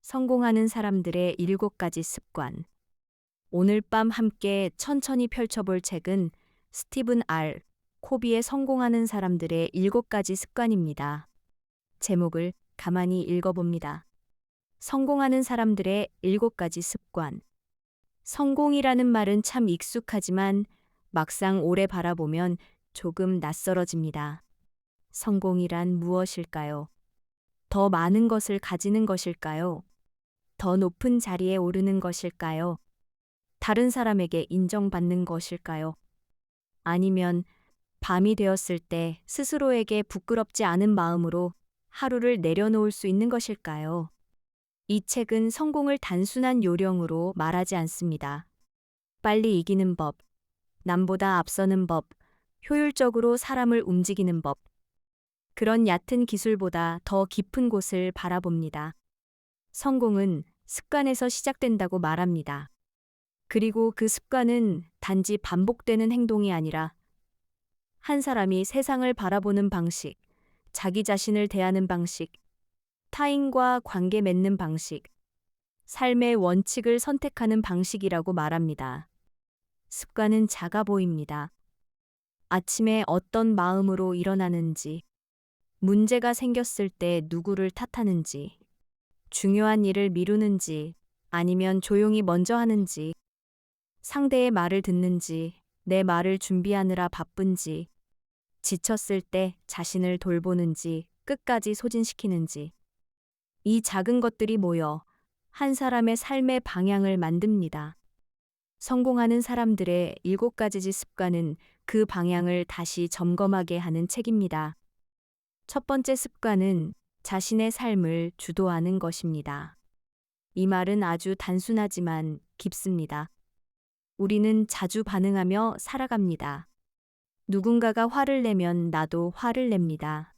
성공하는 사람들의 7가지 습관. 오늘 밤 함께 천천히 펼쳐볼 책은 스티븐 R. 코비의 성공하는 사람들의 7가지 습관입니다. 제목을 가만히 읽어봅니다. 성공하는 사람들의 7가지 습관. 성공이라는 말은 참 익숙하지만 막상 오래 바라보면 조금 낯설어집니다. 성공이란 무엇일까요? 더 많은 것을 가지는 것일까요? 더 높은 자리에 오르는 것일까요? 다른 사람에게 인정받는 것일까요? 아니면 밤이 되었을 때 스스로에게 부끄럽지 않은 마음으로 하루를 내려놓을 수 있는 것일까요? 이 책은 성공을 단순한 요령으로 말하지 않습니다. 빨리 이기는 법, 남보다 앞서는 법, 효율적으로 사람을 움직이는 법. 그런 얕은 기술보다 더 깊은 곳을 바라봅니다. 성공은 습관에서 시작된다고 말합니다. 그리고 그 습관은 단지 반복되는 행동이 아니라 한 사람이 세상을 바라보는 방식, 자기 자신을 대하는 방식, 타인과 관계 맺는 방식, 삶의 원칙을 선택하는 방식이라고 말합니다. 습관은 작아 보입니다. 아침에 어떤 마음으로 일어나는지, 문제가 생겼을 때 누구를 탓하는지, 중요한 일을 미루는지, 아니면 조용히 먼저 하는지, 상대의 말을 듣는지, 내 말을 준비하느라 바쁜지, 지쳤을 때 자신을 돌보는지, 끝까지 소진시키는지. 이 작은 것들이 모여 한 사람의 삶의 방향을 만듭니다. 성공하는 사람들의 7가지 습관은 그 방향을 다시 점검하게 하는 책입니다. 첫 번째 습관은 자신의 삶을 주도하는 것입니다. 이 말은 아주 단순하지만 깊습니다. 우리는 자주 반응하며 살아갑니다. 누군가가 화를 내면 나도 화를 냅니다.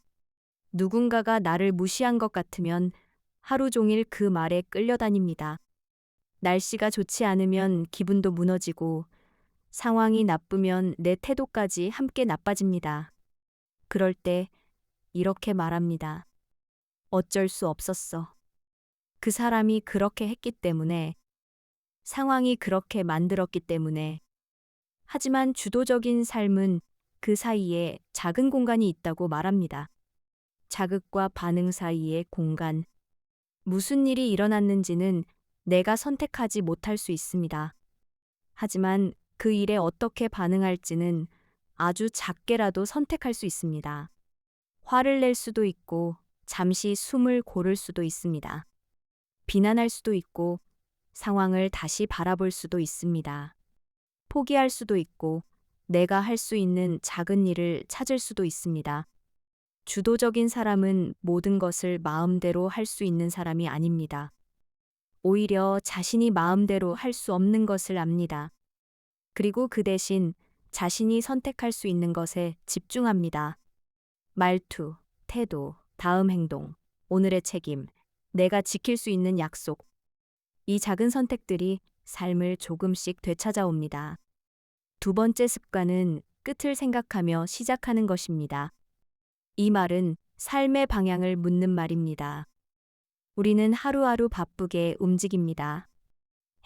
누군가가 나를 무시한 것 같으면 하루 종일 그 말에 끌려다닙니다. 날씨가 좋지 않으면 기분도 무너지고 상황이 나쁘면 내 태도까지 함께 나빠집니다. 그럴 때 이렇게 말합니다. 어쩔 수 없었어. 그 사람이 그렇게 했기 때문에, 상황이 그렇게 만들었기 때문에. 하지만 주도적인 삶은 그 사이에 작은 공간이 있다고 말합니다. 자극과 반응 사이의 공간. 무슨 일이 일어났는지는 내가 선택하지 못할 수 있습니다. 하지만 그 일에 어떻게 반응할지는 아주 작게라도 선택할 수 있습니다. 화를 낼 수도 있고, 잠시 숨을 고를 수도 있습니다. 비난할 수도 있고, 상황을 다시 바라볼 수도 있습니다. 포기할 수도 있고, 내가 할 수 있는 작은 일을 찾을 수도 있습니다. 주도적인 사람은 모든 것을 마음대로 할 수 있는 사람이 아닙니다. 오히려 자신이 마음대로 할 수 없는 것을 압니다. 그리고 그 대신 자신이 선택할 수 있는 것에 집중합니다. 말투, 태도, 다음 행동, 오늘의 책임, 내가 지킬 수 있는 약속. 이 작은 선택들이 삶을 조금씩 되찾아옵니다. 두 번째 습관은 끝을 생각하며 시작하는 것입니다. 이 말은 삶의 방향을 묻는 말입니다. 우리는 하루하루 바쁘게 움직입니다.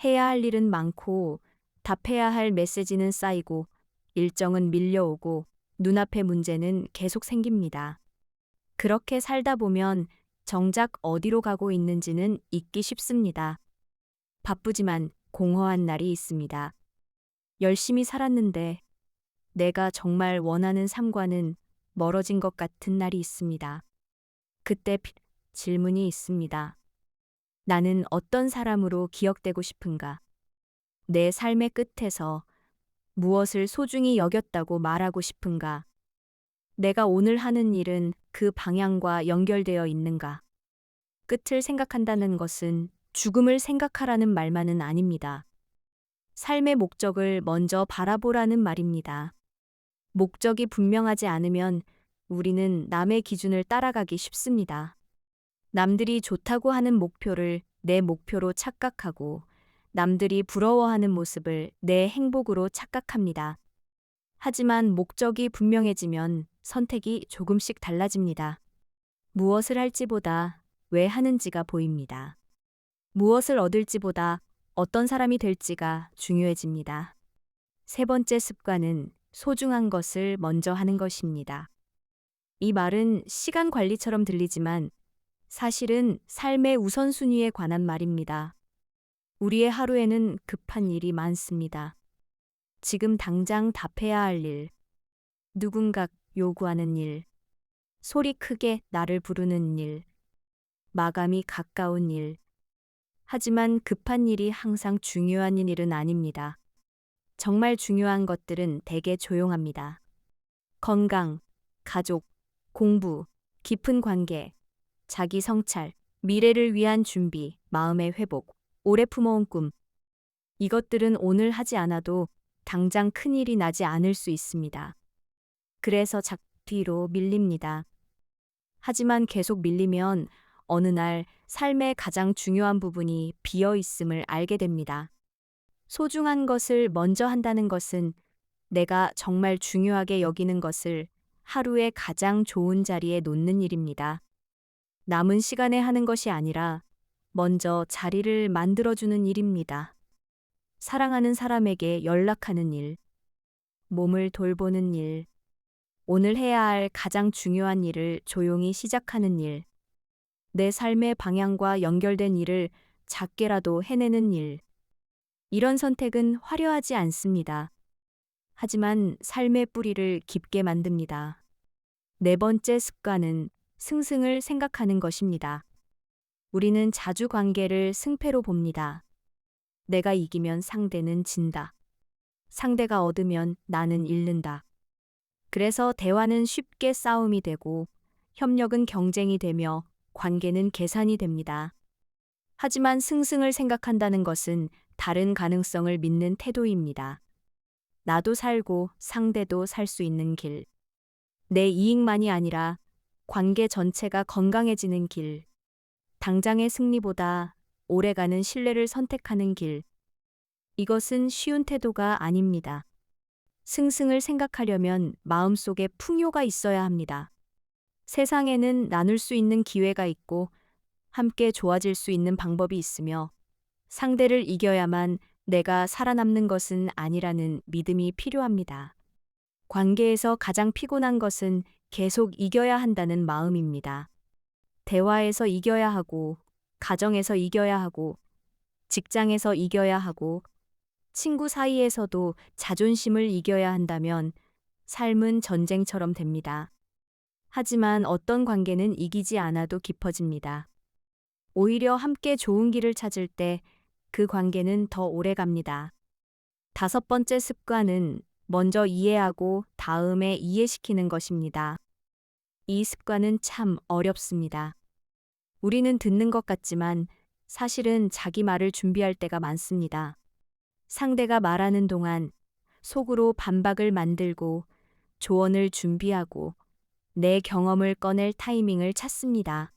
해야 할 일은 많고, 답해야 할 메시지는 쌓이고, 일정은 밀려오고, 눈앞의 문제는 계속 생깁니다. 그렇게 살다 보면 정작 어디로 가고 있는지는 잊기 쉽습니다. 바쁘지만 공허한 날이 있습니다. 열심히 살았는데 내가 정말 원하는 삶과는 멀어진 것 같은 날이 있습니다. 그때 질문이 있습니다. 나는 어떤 사람으로 기억되고 싶은가? 내 삶의 끝에서 무엇을 소중히 여겼다고 말하고 싶은가? 내가 오늘 하는 일은 그 방향과 연결되어 있는가? 끝을 생각한다는 것은 죽음을 생각하라는 말만은 아닙니다. 삶의 목적을 먼저 바라보라는 말입니다. 목적이 분명하지 않으면 우리는 남의 기준을 따라가기 쉽습니다. 남들이 좋다고 하는 목표를 내 목표로 착각하고 남들이 부러워하는 모습을 내 행복으로 착각합니다. 하지만 목적이 분명해지면 선택이 조금씩 달라집니다. 무엇을 할지보다 왜 하는지가 보입니다. 무엇을 얻을지보다 어떤 사람이 될지가 중요해집니다. 세 번째 습관은 소중한 것을 먼저 하는 것입니다. 이 말은 시간 관리처럼 들리지만 사실은 삶의 우선순위에 관한 말입니다. 우리의 하루에는 급한 일이 많습니다. 지금 당장 답해야 할 일, 누군가 요구하는 일, 소리 크게 나를 부르는 일, 마감이 가까운 일. 하지만 급한 일이 항상 중요한 일은 아닙니다. 정말 중요한 것들은 대개 조용합니다. 건강, 가족, 공부, 깊은 관계, 자기 성찰, 미래를 위한 준비, 마음의 회복, 오래 품어온 꿈. 이것들은 오늘 하지 않아도 당장 큰일이 나지 않을 수 있습니다. 그래서 뒤로 밀립니다. 하지만 계속 밀리면 어느 날 삶의 가장 중요한 부분이 비어 있음을 알게 됩니다. 소중한 것을 먼저 한다는 것은 내가 정말 중요하게 여기는 것을 하루의 가장 좋은 자리에 놓는 일입니다. 남은 시간에 하는 것이 아니라 먼저 자리를 만들어주는 일입니다. 사랑하는 사람에게 연락하는 일, 몸을 돌보는 일, 오늘 해야 할 가장 중요한 일을 조용히 시작하는 일, 내 삶의 방향과 연결된 일을 작게라도 해내는 일. 이런 선택은 화려하지 않습니다. 하지만 삶의 뿌리를 깊게 만듭니다. 네 번째 습관은 승승을 생각하는 것입니다. 우리는 자주 관계를 승패로 봅니다. 내가 이기면 상대는 진다. 상대가 얻으면 나는 잃는다. 그래서 대화는 쉽게 싸움이 되고 협력은 경쟁이 되며 관계는 계산이 됩니다. 하지만 승승을 생각한다는 것은 다른 가능성을 믿는 태도입니다. 나도 살고 상대도 살 수 있는 길. 내 이익만이 아니라 관계 전체가 건강해지는 길. 당장의 승리보다 오래가는 신뢰를 선택하는 길. 이것은 쉬운 태도가 아닙니다. 승승을 생각하려면 마음속에 풍요가 있어야 합니다. 세상에는 나눌 수 있는 기회가 있고 함께 좋아질 수 있는 방법이 있으며 상대를 이겨야만 내가 살아남는 것은 아니라는 믿음이 필요합니다. 관계에서 가장 피곤한 것은 계속 이겨야 한다는 마음입니다. 대화에서 이겨야 하고, 가정에서 이겨야 하고, 직장에서 이겨야 하고, 친구 사이에서도 자존심을 이겨야 한다면 삶은 전쟁처럼 됩니다. 하지만 어떤 관계는 이기지 않아도 깊어집니다. 오히려 함께 좋은 길을 찾을 때 그 관계는 더 오래 갑니다. 다섯 번째 습관은 먼저 이해하고 다음에 이해시키는 것입니다. 이 습관은 참 어렵습니다. 우리는 듣는 것 같지만 사실은 자기 말을 준비할 때가 많습니다. 상대가 말하는 동안 속으로 반박을 만들고 조언을 준비하고 내 경험을 꺼낼 타이밍을 찾습니다.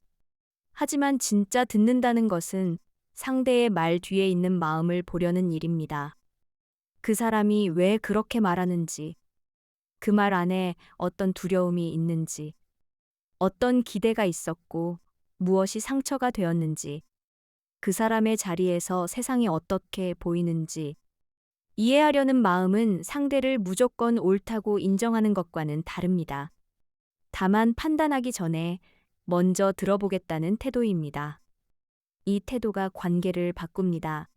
하지만 진짜 듣는다는 것은 상대의 말 뒤에 있는 마음을 보려는 일입니다. 그 사람이 왜 그렇게 말하는지, 그 말 안에 어떤 두려움이 있는지, 어떤 기대가 있었고 무엇이 상처가 되었는지, 그 사람의 자리에서 세상이 어떻게 보이는지, 이해하려는 마음은 상대를 무조건 옳다고 인정하는 것과는 다릅니다. 다만 판단하기 전에 먼저 들어보겠다는 태도입니다. 이 태도가 관계를 바꿉니다.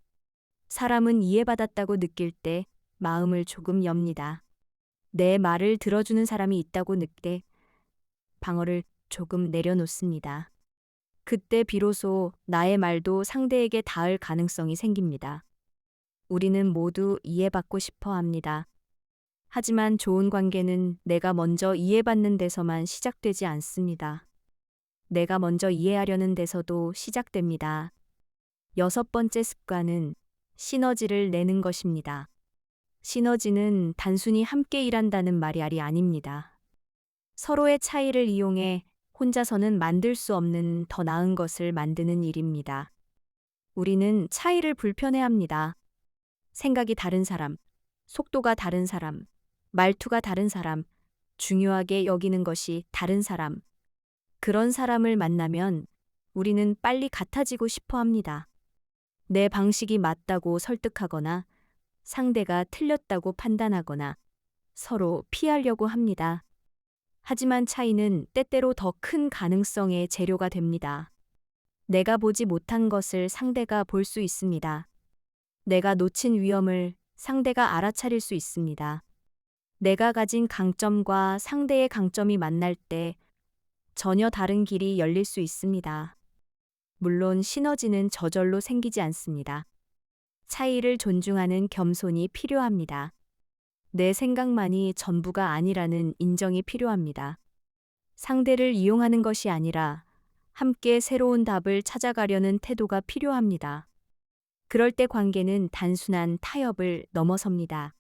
사람은 이해받았다고 느낄 때 마음을 조금 엽니다. 내 말을 들어주는 사람이 있다고 느낄 때 방어를 조금 내려놓습니다. 그때 비로소 나의 말도 상대에게 닿을 가능성이 생깁니다. 우리는 모두 이해받고 싶어 합니다. 하지만 좋은 관계는 내가 먼저 이해받는 데서만 시작되지 않습니다. 내가 먼저 이해하려는 데서도 시작됩니다. 여섯 번째 습관은 시너지를 내는 것입니다. 시너지는 단순히 함께 일한다는 말이 아닙니다. 서로의 차이를 이용해 혼자서는 만들 수 없는 더 나은 것을 만드는 일입니다. 우리는 차이를 불편해합니다. 생각이 다른 사람, 속도가 다른 사람, 말투가 다른 사람, 중요하게 여기는 것이 다른 사람. 그런 사람을 만나면 우리는 빨리 같아지고 싶어 합니다. 내 방식이 맞다고 설득하거나 상대가 틀렸다고 판단하거나 서로 피하려고 합니다. 하지만 차이는 때때로 더 큰 가능성의 재료가 됩니다. 내가 보지 못한 것을 상대가 볼 수 있습니다. 내가 놓친 위험을 상대가 알아차릴 수 있습니다. 내가 가진 강점과 상대의 강점이 만날 때 전혀 다른 길이 열릴 수 있습니다. 물론 시너지는 저절로 생기지 않습니다. 차이를 존중하는 겸손이 필요합니다. 내 생각만이 전부가 아니라는 인정이 필요합니다. 상대를 이용하는 것이 아니라 함께 새로운 답을 찾아가려는 태도가 필요합니다. 그럴 때 관계는 단순한 타협을 넘어섭니다.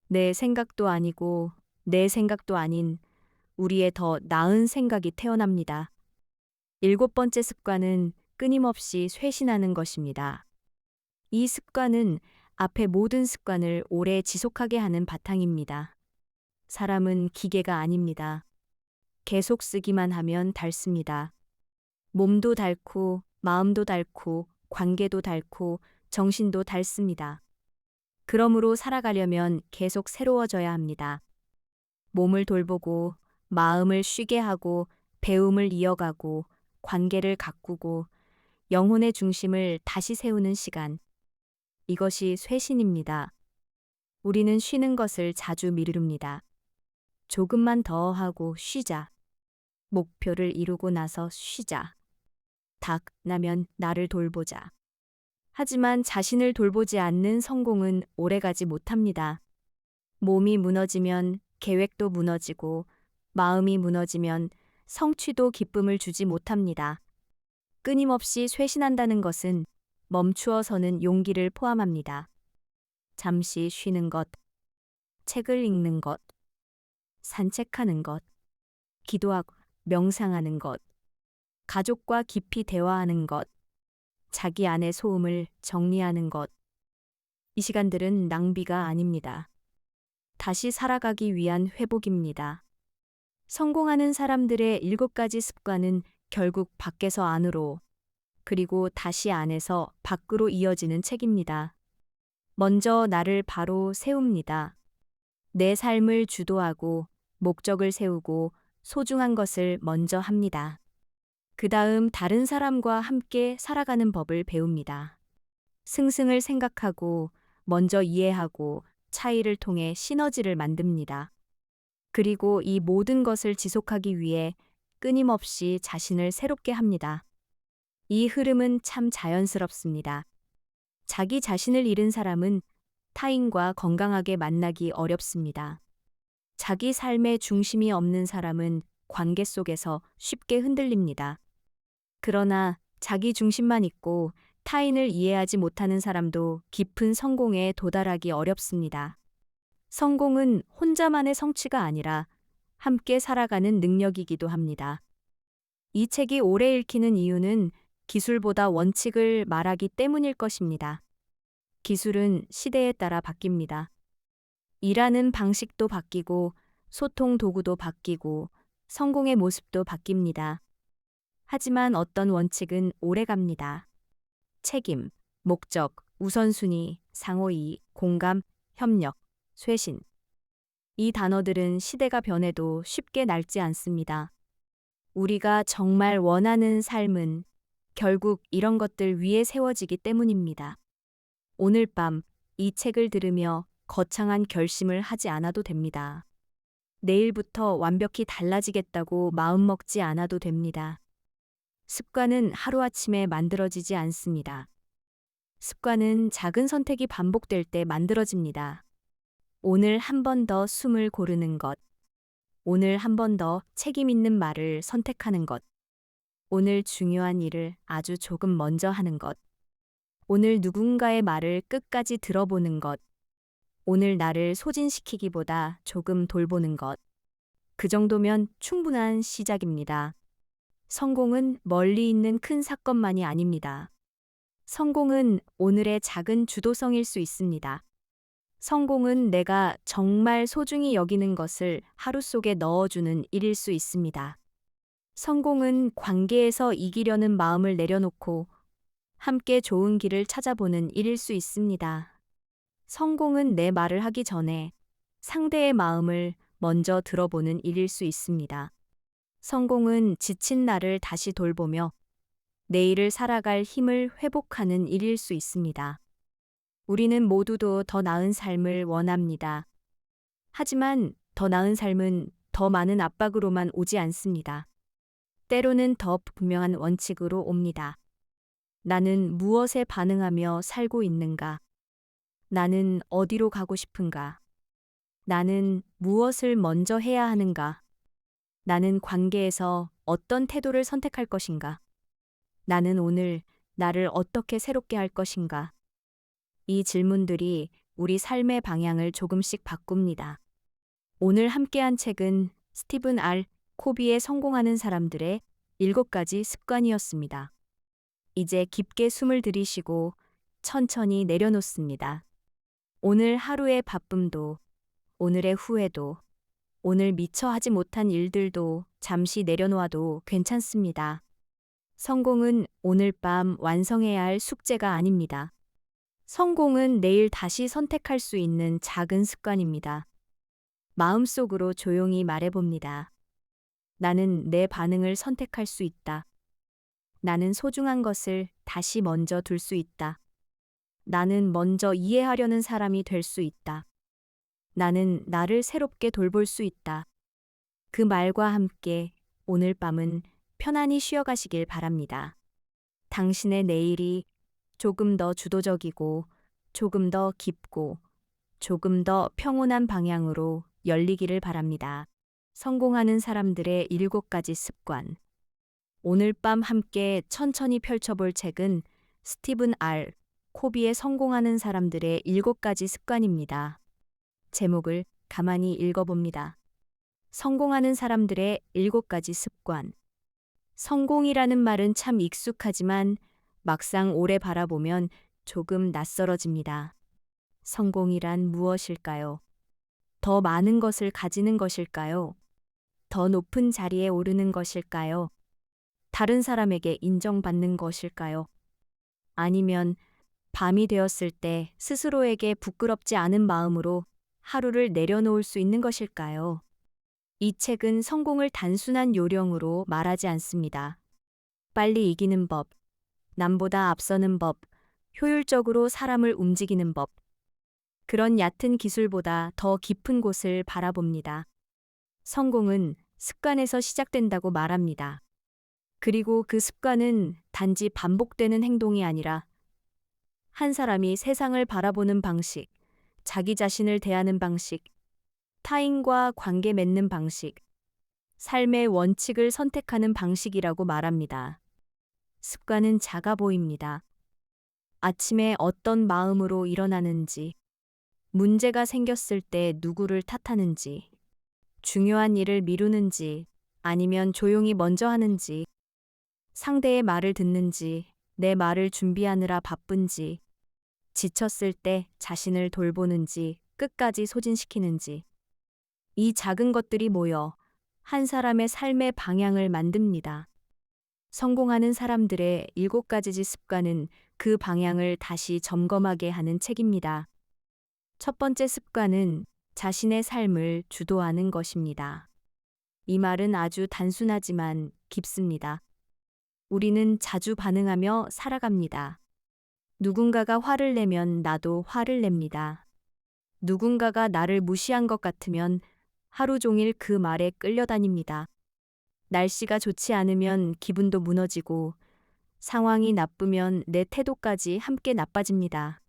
내 생각도 아니고 내 생각도 아닌 우리의 더 나은 생각이 태어납니다. 일곱 번째 습관은 끊임없이 쇄신하는 것입니다. 이 습관은 앞의 모든 습관을 오래 지속하게 하는 바탕입니다. 사람은 기계가 아닙니다. 계속 쓰기만 하면 닳습니다. 몸도 닳고 마음도 닳고 관계도 닳고 정신도 닳습니다. 그러므로 살아가려면 계속 새로워져야 합니다. 몸을 돌보고 마음을 쉬게 하고 배움을 이어가고 관계를 가꾸고 영혼의 중심을 다시 세우는 시간. 이것이 쇄신입니다. 우리는 쉬는 것을 자주 미룹니다. 조금만 더 하고 쉬자. 목표를 이루고 나서 쉬자. 닭 나면 나를 돌보자. 하지만 자신을 돌보지 않는 성공은 오래가지 못합니다. 몸이 무너지면 계획도 무너지고 마음이 무너지면 성취도 기쁨을 주지 못합니다. 끊임없이 쇄신한다는 것은 멈추어서는 용기를 포함합니다. 잠시 쉬는 것, 책을 읽는 것, 산책하는 것, 기도하고 명상하는 것, 가족과 깊이 대화하는 것, 자기 안의 소음을 정리하는 것. 이 시간들은 낭비가 아닙니다. 다시 살아가기 위한 회복입니다. 성공하는 사람들의 7가지 습관은 결국 밖에서 안으로, 그리고 다시 안에서 밖으로 이어지는 책입니다. 먼저 나를 바로 세웁니다. 내 삶을 주도하고 목적을 세우고 소중한 것을 먼저 합니다. 그 다음 다른 사람과 함께 살아가는 법을 배웁니다. 승승을 생각하고 먼저 이해하고 차이를 통해 시너지를 만듭니다. 그리고 이 모든 것을 지속하기 위해 끊임없이 자신을 새롭게 합니다. 이 흐름은 참 자연스럽습니다. 자기 자신을 잃은 사람은 타인과 건강하게 만나기 어렵습니다. 자기 삶의 중심이 없는 사람은 관계 속에서 쉽게 흔들립니다. 그러나 자기 중심만 있고 타인을 이해하지 못하는 사람도 깊은 성공에 도달하기 어렵습니다. 성공은 혼자만의 성취가 아니라 함께 살아가는 능력이기도 합니다. 이 책이 오래 읽히는 이유는 기술보다 원칙을 말하기 때문일 것입니다. 기술은 시대에 따라 바뀝니다. 일하는 방식도 바뀌고 소통 도구도 바뀌고 성공의 모습도 바뀝니다. 하지만 어떤 원칙은 오래갑니다. 책임, 목적, 우선순위, 상호이익, 공감, 협력, 쇄신. 이 단어들은 시대가 변해도 쉽게 낡지 않습니다. 우리가 정말 원하는 삶은 결국 이런 것들 위에 세워지기 때문입니다. 오늘 밤 이 책을 들으며 거창한 결심을 하지 않아도 됩니다. 내일부터 완벽히 달라지겠다고 마음먹지 않아도 됩니다. 습관은 하루아침에 만들어지지 않습니다. 습관은 작은 선택이 반복될 때 만들어집니다. 오늘 한 번 더 숨을 고르는 것. 오늘 한 번 더 책임 있는 말을 선택하는 것. 오늘 중요한 일을 아주 조금 먼저 하는 것. 오늘 누군가의 말을 끝까지 들어보는 것. 오늘 나를 소진시키기보다 조금 돌보는 것. 그 정도면 충분한 시작입니다. 성공은 멀리 있는 큰 사건만이 아닙니다. 성공은 오늘의 작은 주도성일 수 있습니다. 성공은 내가 정말 소중히 여기는 것을 하루 속에 넣어주는 일일 수 있습니다. 성공은 관계에서 이기려는 마음을 내려놓고 함께 좋은 길을 찾아보는 일일 수 있습니다. 성공은 내 말을 하기 전에 상대의 마음을 먼저 들어보는 일일 수 있습니다. 성공은 지친 나를 다시 돌보며 내일을 살아갈 힘을 회복하는 일일 수 있습니다. 우리는 모두도 더 나은 삶을 원합니다. 하지만 더 나은 삶은 더 많은 압박으로만 오지 않습니다. 때로는 더 분명한 원칙으로 옵니다. 나는 무엇에 반응하며 살고 있는가? 나는 어디로 가고 싶은가? 나는 무엇을 먼저 해야 하는가? 나는 관계에서 어떤 태도를 선택할 것인가? 나는 오늘 나를 어떻게 새롭게 할 것인가? 이 질문들이 우리 삶의 방향을 조금씩 바꿉니다. 오늘 함께한 책은 스티븐 R. 코비의 성공하는 사람들의 7가지 습관이었습니다. 이제 깊게 숨을 들이쉬고 천천히 내려놓습니다. 오늘 하루의 바쁨도, 오늘의 후회도, 오늘 미처 하지 못한 일들도 잠시 내려놓아도 괜찮습니다. 성공은 오늘 밤 완성해야 할 숙제가 아닙니다. 성공은 내일 다시 선택할 수 있는 작은 습관입니다. 마음속으로 조용히 말해봅니다. 나는 내 반응을 선택할 수 있다. 나는 소중한 것을 다시 먼저 둘 수 있다. 나는 먼저 이해하려는 사람이 될 수 있다. 나는 나를 새롭게 돌볼 수 있다. 그 말과 함께 오늘 밤은 편안히 쉬어가시길 바랍니다. 당신의 내일이 조금 더 주도적이고, 조금 더 깊고, 조금 더 평온한 방향으로 열리기를 바랍니다. 성공하는 사람들의 7가지 습관. 오늘 밤 함께 천천히 펼쳐볼 책은 스티븐 R. 코비의 성공하는 사람들의 7가지 습관입니다. 제목을 가만히 읽어봅니다. 성공하는 사람들의 7가지 습관. 성공이라는 말은 참 익숙하지만 막상 오래 바라보면 조금 낯설어집니다. 성공이란 무엇일까요? 더 많은 것을 가지는 것일까요? 더 높은 자리에 오르는 것일까요? 다른 사람에게 인정받는 것일까요? 아니면 밤이 되었을 때 스스로에게 부끄럽지 않은 마음으로 하루를 내려놓을 수 있는 것일까요? 이 책은 성공을 단순한 요령으로 말하지 않습니다. 빨리 이기는 법, 남보다 앞서는 법, 효율적으로 사람을 움직이는 법. 그런 얕은 기술보다 더 깊은 곳을 바라봅니다. 성공은 습관에서 시작된다고 말합니다. 그리고 그 습관은 단지 반복되는 행동이 아니라 한 사람이 세상을 바라보는 방식, 자기 자신을 대하는 방식, 타인과 관계 맺는 방식, 삶의 원칙을 선택하는 방식이라고 말합니다. 습관은 작아 보입니다. 아침에 어떤 마음으로 일어나는지, 문제가 생겼을 때 누구를 탓하는지, 중요한 일을 미루는지, 아니면 조용히 먼저 하는지, 상대의 말을 듣는지, 내 말을 준비하느라 바쁜지, 지쳤을 때 자신을 돌보는지, 끝까지 소진시키는지. 이 작은 것들이 모여 한 사람의 삶의 방향을 만듭니다. 성공하는 사람들의 7가지 습관은 그 방향을 다시 점검하게 하는 책입니다. 첫 번째 습관은 자신의 삶을 주도하는 것입니다. 이 말은 아주 단순하지만 깊습니다. 우리는 자주 반응하며 살아갑니다. 누군가가 화를 내면 나도 화를 냅니다. 누군가가 나를 무시한 것 같으면 하루 종일 그 말에 끌려다닙니다. 날씨가 좋지 않으면 기분도 무너지고 상황이 나쁘면 내 태도까지 함께 나빠집니다.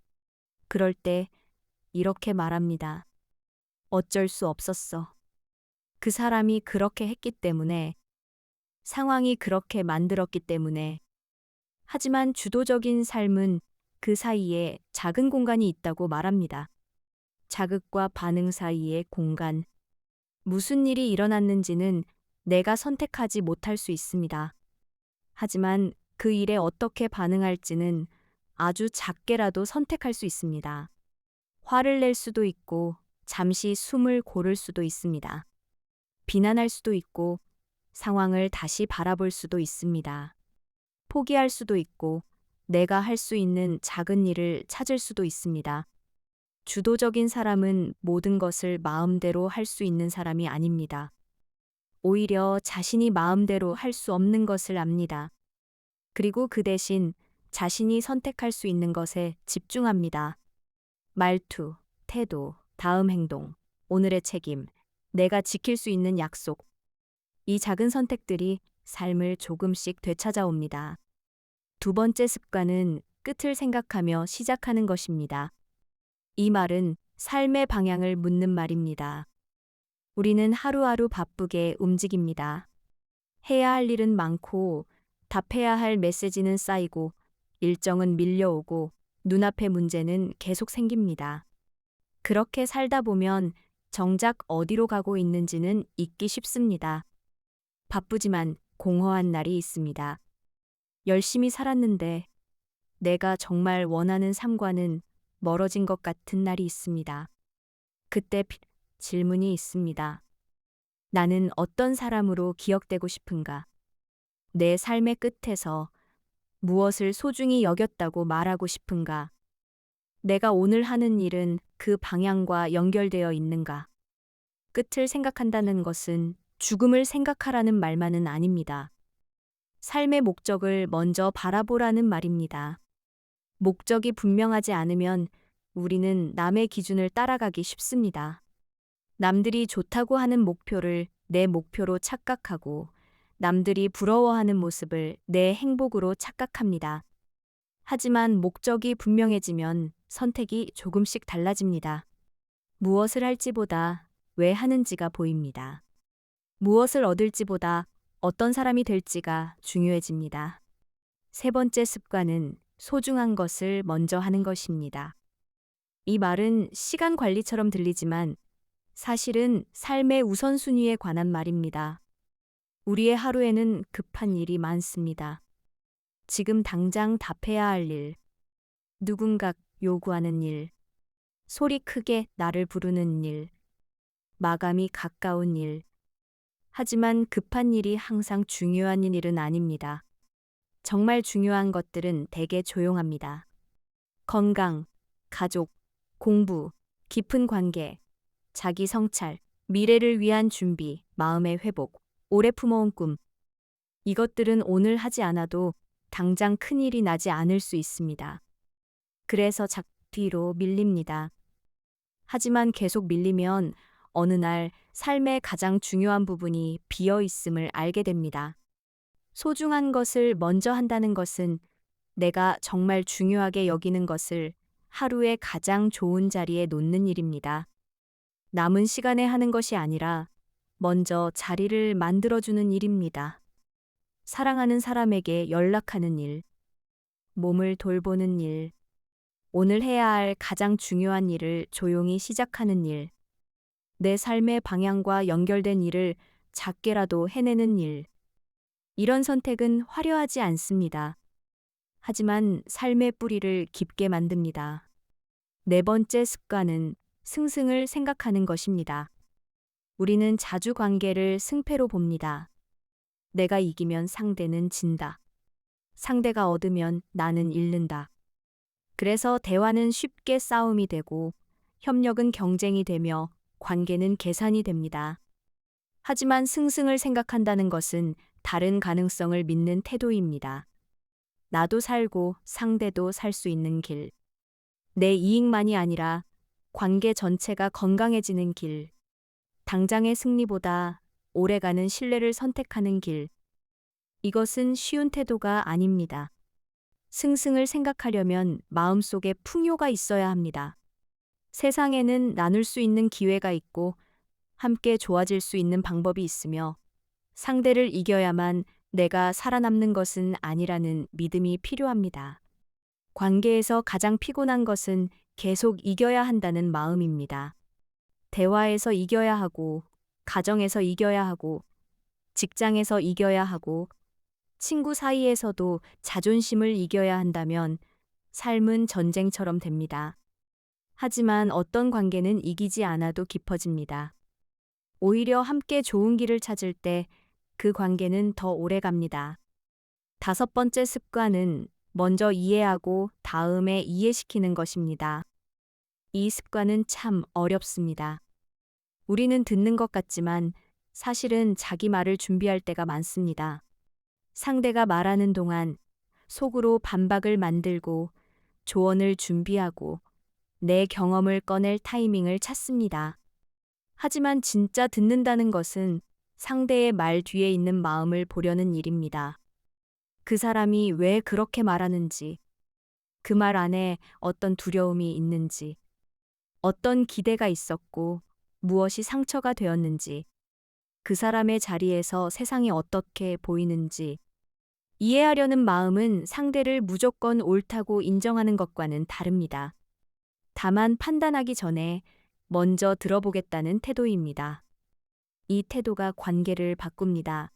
그럴 때 이렇게 말합니다. 어쩔 수 없었어. 그 사람이 그렇게 했기 때문에, 상황이 그렇게 만들었기 때문에. 하지만 주도적인 삶은 그 사이에 작은 공간이 있다고 말합니다. 자극과 반응 사이의 공간. 무슨 일이 일어났는지는 내가 선택하지 못할 수 있습니다. 하지만 그 일에 어떻게 반응할지는 아주 작게라도 선택할 수 있습니다. 화를 낼 수도 있고, 잠시 숨을 고를 수도 있습니다. 비난할 수도 있고, 상황을 다시 바라볼 수도 있습니다. 포기할 수도 있고, 내가 할 수 있는 작은 일을 찾을 수도 있습니다. 주도적인 사람은 모든 것을 마음대로 할 수 있는 사람이 아닙니다. 오히려 자신이 마음대로 할 수 없는 것을 압니다. 그리고 그 대신 자신이 선택할 수 있는 것에 집중합니다. 말투, 태도, 다음 행동, 오늘의 책임, 내가 지킬 수 있는 약속. 이 작은 선택들이 삶을 조금씩 되찾아옵니다. 두 번째 습관은 끝을 생각하며 시작하는 것입니다. 이 말은 삶의 방향을 묻는 말입니다. 우리는 하루하루 바쁘게 움직입니다. 해야 할 일은 많고, 답해야 할 메시지는 쌓이고, 일정은 밀려오고, 눈앞의 문제는 계속 생깁니다. 그렇게 살다 보면 정작 어디로 가고 있는지는 잊기 쉽습니다. 바쁘지만 공허한 날이 있습니다. 열심히 살았는데 내가 정말 원하는 삶과는 멀어진 것 같은 날이 있습니다. 그때 질문이 있습니다. 나는 어떤 사람으로 기억되고 싶은가? 내 삶의 끝에서 무엇을 소중히 여겼다고 말하고 싶은가? 내가 오늘 하는 일은 그 방향과 연결되어 있는가? 끝을 생각한다는 것은 죽음을 생각하라는 말만은 아닙니다. 삶의 목적을 먼저 바라보라는 말입니다. 목적이 분명하지 않으면 우리는 남의 기준을 따라가기 쉽습니다. 남들이 좋다고 하는 목표를 내 목표로 착각하고 남들이 부러워하는 모습을 내 행복으로 착각합니다. 하지만 목적이 분명해지면 선택이 조금씩 달라집니다. 무엇을 할지보다 왜 하는지가 보입니다. 무엇을 얻을지보다 어떤 사람이 될지가 중요해집니다. 세 번째 습관은 소중한 것을 먼저 하는 것입니다. 이 말은 시간 관리처럼 들리지만 사실은 삶의 우선순위에 관한 말입니다. 우리의 하루에는 급한 일이 많습니다. 지금 당장 답해야 할 일, 누군가 요구하는 일, 소리 크게 나를 부르는 일, 마감이 가까운 일. 하지만 급한 일이 항상 중요한 일은 아닙니다. 정말 중요한 것들은 대개 조용합니다. 건강, 가족, 공부, 깊은 관계, 자기 성찰, 미래를 위한 준비, 마음의 회복, 오래 품어온 꿈. 이것들은 오늘 하지 않아도 당장 큰일이 나지 않을 수 있습니다. 그래서 뒤로 밀립니다. 하지만 계속 밀리면 어느 날 삶의 가장 중요한 부분이 비어 있음을 알게 됩니다. 소중한 것을 먼저 한다는 것은 내가 정말 중요하게 여기는 것을 하루의 가장 좋은 자리에 놓는 일입니다. 남은 시간에 하는 것이 아니라 먼저 자리를 만들어주는 일입니다. 사랑하는 사람에게 연락하는 일, 몸을 돌보는 일, 오늘 해야 할 가장 중요한 일을 조용히 시작하는 일, 내 삶의 방향과 연결된 일을 작게라도 해내는 일. 이런 선택은 화려하지 않습니다. 하지만 삶의 뿌리를 깊게 만듭니다. 네 번째 습관은 승승을 생각하는 것입니다. 우리는 자주 관계를 승패로 봅니다. 내가 이기면 상대는 진다. 상대가 얻으면 나는 잃는다. 그래서 대화는 쉽게 싸움이 되고 협력은 경쟁이 되며 관계는 계산이 됩니다. 하지만 승승을 생각한다는 것은 다른 가능성을 믿는 태도입니다. 나도 살고 상대도 살 수 있는 길. 내 이익만이 아니라 관계 전체가 건강해지는 길. 당장의 승리보다 오래가는 신뢰를 선택하는 길. 이것은 쉬운 태도가 아닙니다. 승승을 생각하려면 마음속에 풍요가 있어야 합니다. 세상에는 나눌 수 있는 기회가 있고 함께 좋아질 수 있는 방법이 있으며 상대를 이겨야만 내가 살아남는 것은 아니라는 믿음이 필요합니다. 관계에서 가장 피곤한 것은 계속 이겨야 한다는 마음입니다. 대화에서 이겨야 하고, 가정에서 이겨야 하고, 직장에서 이겨야 하고, 친구 사이에서도 자존심을 이겨야 한다면 삶은 전쟁처럼 됩니다. 하지만 어떤 관계는 이기지 않아도 깊어집니다. 오히려 함께 좋은 길을 찾을 때 그 관계는 더 오래 갑니다. 다섯 번째 습관은 먼저 이해하고 다음에 이해시키는 것입니다. 이 습관은 참 어렵습니다. 우리는 듣는 것 같지만 사실은 자기 말을 준비할 때가 많습니다. 상대가 말하는 동안 속으로 반박을 만들고 조언을 준비하고 내 경험을 꺼낼 타이밍을 찾습니다. 하지만 진짜 듣는다는 것은 상대의 말 뒤에 있는 마음을 보려는 일입니다. 그 사람이 왜 그렇게 말하는지, 그 말 안에 어떤 두려움이 있는지, 어떤 기대가 있었고 무엇이 상처가 되었는지, 그 사람의 자리에서 세상이 어떻게 보이는지, 이해하려는 마음은 상대를 무조건 옳다고 인정하는 것과는 다릅니다. 다만 판단하기 전에 먼저 들어보겠다는 태도입니다. 이 태도가 관계를 바꿉니다.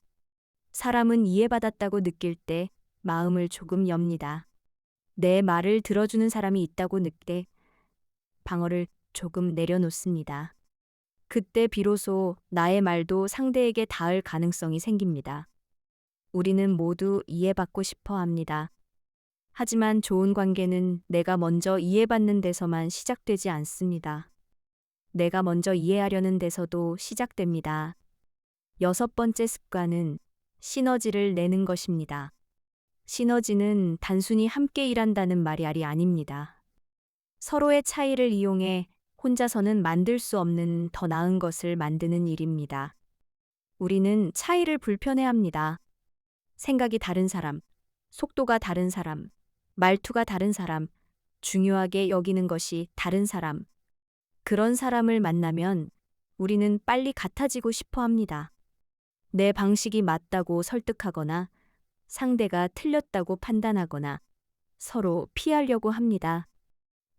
사람은 이해받았다고 느낄 때 마음을 조금 엽니다. 내 말을 들어주는 사람이 있다고 느낄 때 방어를 조금 내려놓습니다. 그때 비로소 나의 말도 상대에게 닿을 가능성이 생깁니다. 우리는 모두 이해받고 싶어 합니다. 하지만 좋은 관계는 내가 먼저 이해받는 데서만 시작되지 않습니다. 내가 먼저 이해하려는 데서도 시작됩니다. 6번째 습관은 시너지를 내는 것입니다. 시너지는 단순히 함께 일한다는 말이 아닙니다. 서로의 차이를 이용해 혼자서는 만들 수 없는 더 나은 것을 만드는 일입니다. 우리는 차이를 불편해합니다. 생각이 다른 사람, 속도가 다른 사람, 말투가 다른 사람, 중요하게 여기는 것이 다른 사람. 그런 사람을 만나면 우리는 빨리 같아지고 싶어 합니다. 내 방식이 맞다고 설득하거나 상대가 틀렸다고 판단하거나 서로 피하려고 합니다.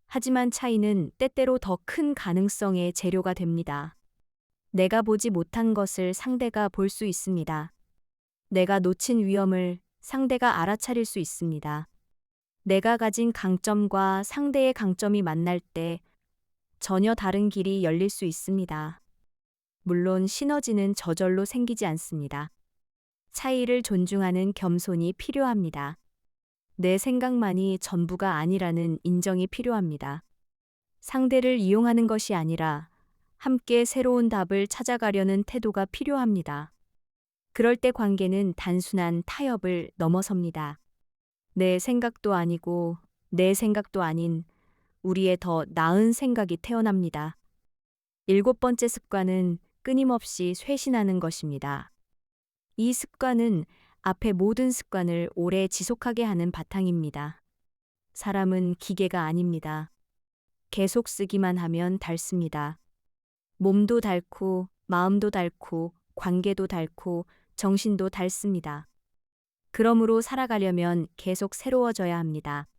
하지만 차이는 때때로 더 큰 가능성의 재료가 됩니다. 내가 보지 못한 것을 상대가 볼 수 있습니다. 내가 놓친 위험을 상대가 알아차릴 수 있습니다. 내가 가진 강점과 상대의 강점이 만날 때 전혀 다른 길이 열릴 수 있습니다. 물론 시너지는 저절로 생기지 않습니다. 차이를 존중하는 겸손이 필요합니다. 내 생각만이 전부가 아니라는 인정이 필요합니다. 상대를 이용하는 것이 아니라 함께 새로운 답을 찾아가려는 태도가 필요합니다. 그럴 때 관계는 단순한 타협을 넘어섭니다. 내 생각도 아니고 내 생각도 아닌 우리의 더 나은 생각이 태어납니다. 7번째 습관은 끊임없이 쇄신하는 것입니다. 이 습관은 앞의 모든 습관을 오래 지속하게 하는 바탕입니다. 사람은 기계가 아닙니다. 계속 쓰기만 하면 닳습니다. 몸도 닳고 마음도 닳고 관계도 닳고 정신도 닳습니다. 그러므로 살아가려면 계속 새로워져야 합니다.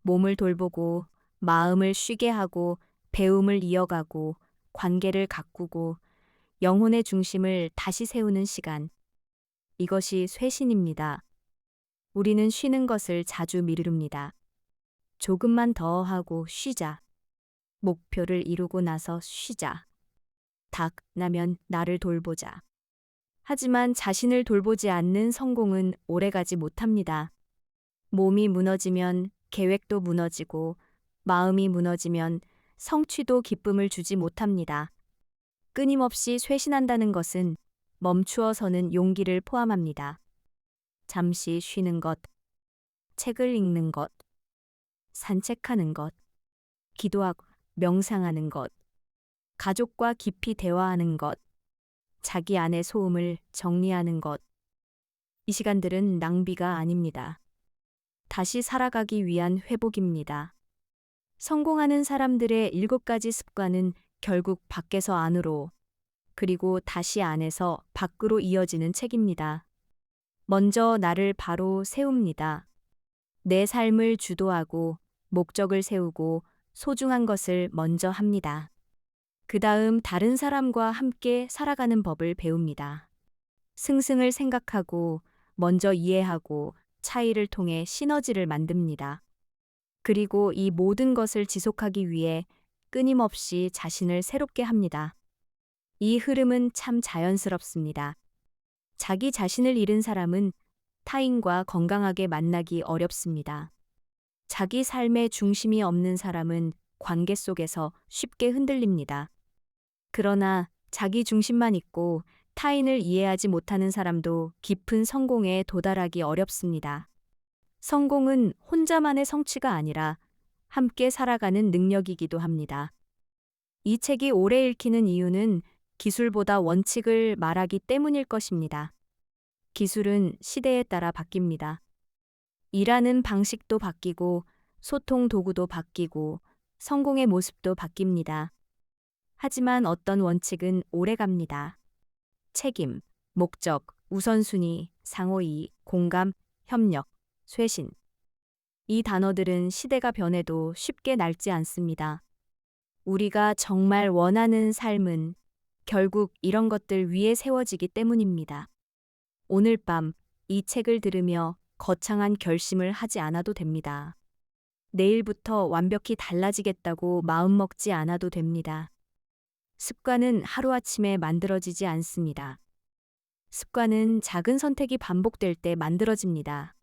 몸을 돌보고 마음을 쉬게 하고 배움을 이어가고 관계를 가꾸고 영혼의 중심을 다시 세우는 시간. 이것이 쇄신입니다. 우리는 쉬는 것을 자주 미룹니다. 조금만 더 하고 쉬자. 목표를 이루고 나서 쉬자. 닭 나면 나를 돌보자. 하지만 자신을 돌보지 않는 성공은 오래가지 못합니다. 몸이 무너지면 계획도 무너지고 마음이 무너지면 성취도 기쁨을 주지 못합니다. 끊임없이 쇄신한다는 것은 멈추어서는 용기를 포함합니다. 잠시 쉬는 것, 책을 읽는 것, 산책하는 것, 기도하고 명상하는 것, 가족과 깊이 대화하는 것, 자기 안의 소음을 정리하는 것. 이 시간들은 낭비가 아닙니다. 다시 살아가기 위한 회복입니다. 성공하는 사람들의 7가지 습관은 결국 밖에서 안으로, 그리고 다시 안에서 밖으로 이어지는 책입니다. 먼저 나를 바로 세웁니다. 내 삶을 주도하고 목적을 세우고 소중한 것을 먼저 합니다. 그 다음 다른 사람과 함께 살아가는 법을 배웁니다. 승승을 생각하고 먼저 이해하고 차이를 통해 시너지를 만듭니다. 그리고 이 모든 것을 지속하기 위해 끊임없이 자신을 새롭게 합니다. 이 흐름은 참 자연스럽습니다. 자기 자신을 잃은 사람은 타인과 건강하게 만나기 어렵습니다. 자기 삶의 중심이 없는 사람은 관계 속에서 쉽게 흔들립니다. 그러나 자기 중심만 있고 타인을 이해하지 못하는 사람도 깊은 성공에 도달하기 어렵습니다. 성공은 혼자만의 성취가 아니라 함께 살아가는 능력이기도 합니다. 이 책이 오래 읽히는 이유는 기술보다 원칙을 말하기 때문일 것입니다. 기술은 시대에 따라 바뀝니다. 일하는 방식도 바뀌고 소통 도구도 바뀌고 성공의 모습도 바뀝니다. 하지만 어떤 원칙은 오래갑니다. 책임, 목적, 우선순위, 상호이익, 공감, 협력, 쇄신. 이 단어들은 시대가 변해도 쉽게 낡지 않습니다. 우리가 정말 원하는 삶은 결국 이런 것들 위에 세워지기 때문입니다. 오늘 밤 이 책을 들으며 거창한 결심을 하지 않아도 됩니다. 내일부터 완벽히 달라지겠다고 마음먹지 않아도 됩니다. 습관은 하루아침에 만들어지지 않습니다. 습관은 작은 선택이 반복될 때 만들어집니다.